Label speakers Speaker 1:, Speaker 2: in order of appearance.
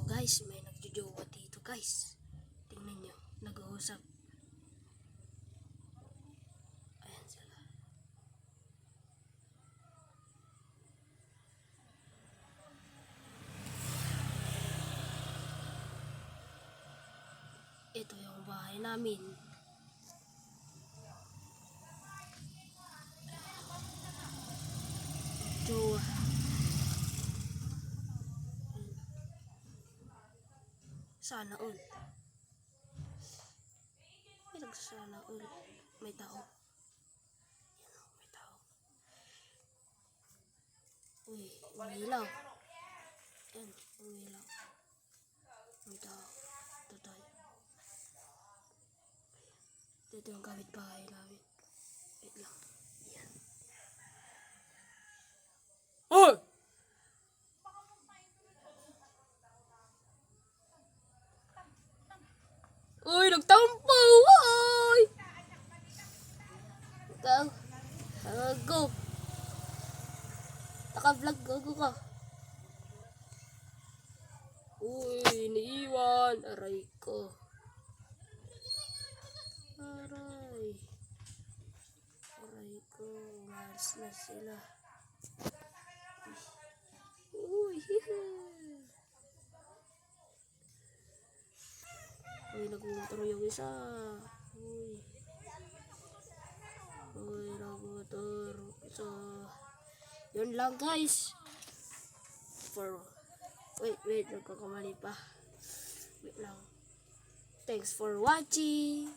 Speaker 1: Guys, may nagjojowa dito guys. Tingnan nyo, nag-uusap. Ayan sila. Ito yung bahay namin. Jowa. Sana all. May nagsasana all. May tao. Yan o, may tao. Uy, umilaw. Yan, umilaw. May tao. Ito tayo. Ito yung gamit bahay namin. Wait lang. Yan. Oh! Uy, nagtampo! Uy! Ikaw. Go. Naka-vlog. Go ka. Uy, iniiwan. Aray ko. Aray. Aray ko. Umalis na sila. Uy, Uy, nagmumotor yung isa. Uy. Uy, nagmumotor. So, yun lang guys. Wait, nagkakamali pa. Wait lang. Thanks for watching.